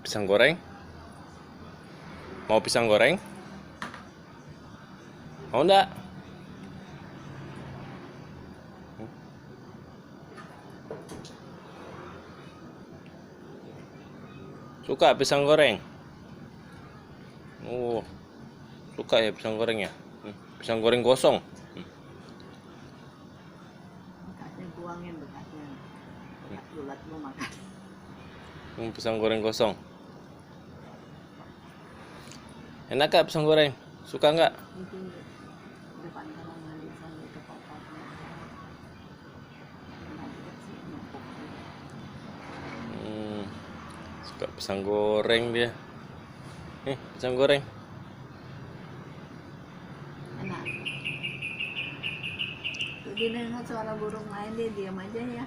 pisang goreng? Mau pisang goreng? Mau enggak? Suka pisang goreng? Oh, suka ya pisang goreng ya? Pisang goreng gosong. Bekasnya buangin bekasnya. Bekas bulat mau makan. Pisang goreng gosong. Enak gak pisang goreng? Suka nggak? Itu depan kamar mandi sampai ke popoknya. Suka pisang goreng dia. Pisang goreng. Enak. Tuh dia dengar suara burung lain dia diam aja ya.